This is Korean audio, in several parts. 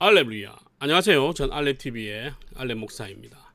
알렙루야. 안녕하세요. 전 알렙TV의 알렙 목사입니다.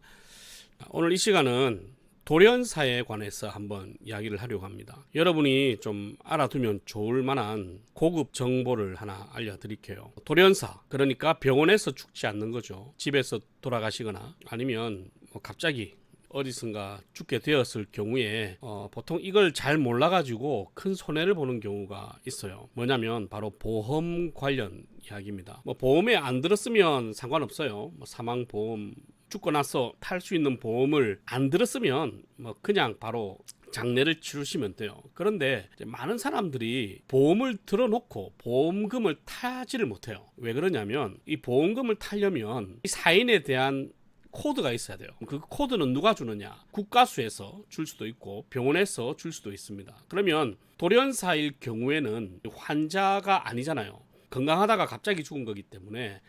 오늘 이 시간은 돌연사에 관해서 한번 이야기를 하려고 합니다. 여러분이 좀 알아두면 좋을 만한 고급 정보를 하나 알려드릴게요. 돌연사, 그러니까 병원에서 죽지 않는 거죠. 집에서 돌아가시거나 아니면 갑자기 어디선가 죽게 되었을 경우에 보통 이걸 잘 몰라가지고 큰 손해를 보는 경우가 있어요. 뭐냐면 바로 보험 관련 이야기입니다. 보험에 안 들었으면 상관없어요. 사망보험, 죽고 나서 탈 수 있는 보험을 안 들었으면 그냥 바로 장례를 치르시면 돼요. 그런데 많은 사람들이 보험을 들어놓고 보험금을 타지를 못해요. 왜 그러냐면 이 보험금을 타려면 이 사인에 대한 코드가 있어야 돼요. 그 코드는 누가 주느냐? 국가수에서 줄 수도 있고 병원에서 줄 수도 있습니다. 그러면 돌연사일 경우에는 환자가 아니잖아요. 건강하다가 갑자기 죽은 거기 때문에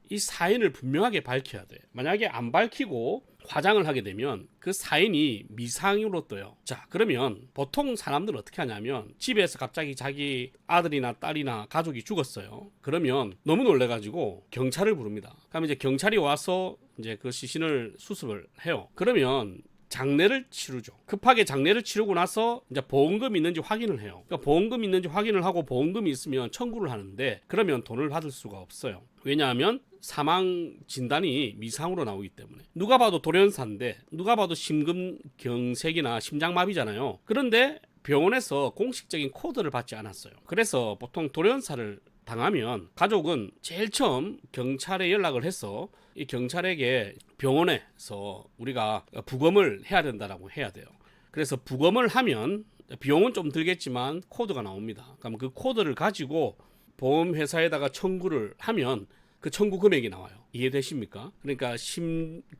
이 사인을 분명하게 밝혀야 돼. 만약에 안 밝히고 화장을 하게 되면 그 사인이 미상으로 떠요. 자, 그러면 보통 사람들은 어떻게 하냐면 집에서 갑자기 자기 아들이나 딸이나 가족이 죽었어요. 그러면 너무 놀래가지고 경찰을 부릅니다. 그러면 이제 경찰이 와서 이제 그 시신을 수습을 해요. 그러면 장례를 치르죠. 급하게 장례를 치르고 나서 이제 보험금이 있는지 확인을 해요. 그러니까 보험금이 있는지 확인을 하고 보험금이 있으면 청구를 하는데 그러면 돈을 받을 수가 없어요. 왜냐하면 사망 진단이 미상으로 나오기 때문에. 누가 봐도 돌연사인데 누가 봐도 심근경색이나 심장마비잖아요. 그런데 병원에서 공식적인 코드를 받지 않았어요. 그래서 보통 돌연사를 당하면 가족은 제일 처음 경찰에 연락을 해서 이 경찰에게 병원에서 우리가 부검을 해야 된다라고 해야 돼요. 그래서 부검을 하면 비용은 좀 들겠지만 코드가 나옵니다. 그럼 그 코드를 가지고 보험회사에다가 청구를 하면 그 청구 금액이 나와요. 이해되십니까? 그러니까 심근경색이다,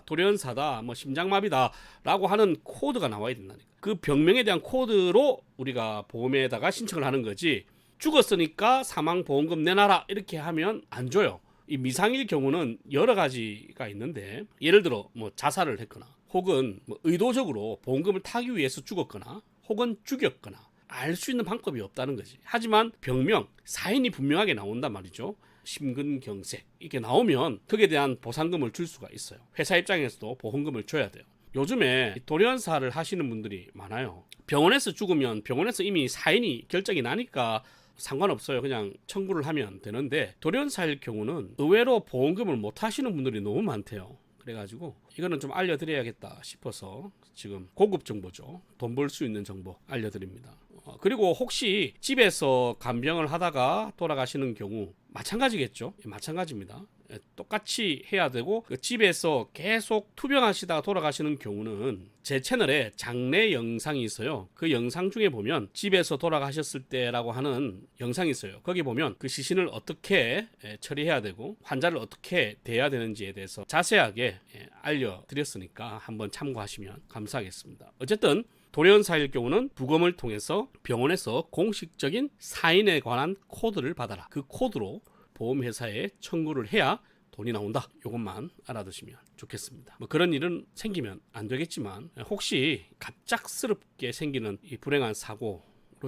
돌연사다, 심장마비다 라고 하는 코드가 나와야 된다니까. 그 병명에 대한 코드로 우리가 보험에다가 신청을 하는 거지, 죽었으니까 사망보험금 내놔라 이렇게 하면 안 줘요. 이 미상일 경우는 여러 가지가 있는데, 예를 들어 자살을 했거나 혹은 의도적으로 보험금을 타기 위해서 죽었거나 혹은 죽였거나 알 수 있는 방법이 없다는 거지. 하지만 병명, 사인이 분명하게 나온단 말이죠. 심근경색 이렇게 나오면 거기에 대한 보상금을 줄 수가 있어요. 회사 입장에서도 보험금을 줘야 돼요. 요즘에 돌연사를 하시는 분들이 많아요. 병원에서 죽으면 병원에서 이미 사인이 결정이 나니까 상관없어요. 그냥 청구를 하면 되는데, 돌연사일 경우는 의외로 보험금을 못 하시는 분들이 너무 많대요. 그래가지고 이거는 좀 알려드려야겠다 싶어서 지금 고급 정보죠. 돈 벌 수 있는 정보 알려드립니다. 그리고 혹시 집에서 간병을 하다가 돌아가시는 경우 마찬가지겠죠. 마찬가지입니다. 똑같이 해야 되고, 집에서 계속 투병하시다가 돌아가시는 경우는 제 채널에 장례 영상이 있어요. 그 영상 중에 보면 집에서 돌아가셨을 때라고 하는 영상이 있어요. 거기 보면 그 시신을 어떻게 처리해야 되고 환자를 어떻게 대해야 되는지에 대해서 자세하게 알려드렸으니까 한번 참고하시면 감사하겠습니다. 어쨌든 돌연사일 경우는 부검을 통해서 병원에서 공식적인 사인에 관한 코드를 받아라. 그 코드로 보험회사에 청구를 해야 돈이 나온다. 이것만 알아두시면 좋겠습니다. 그런 일은 생기면 안 되겠지만 혹시 갑작스럽게 생기는 이 불행한 사고로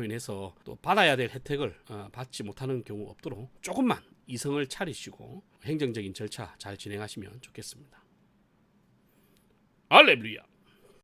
인해서 또 받아야 될 혜택을 받지 못하는 경우 없도록 조금만 이성을 차리시고 행정적인 절차 잘 진행하시면 좋겠습니다. 할렐루야.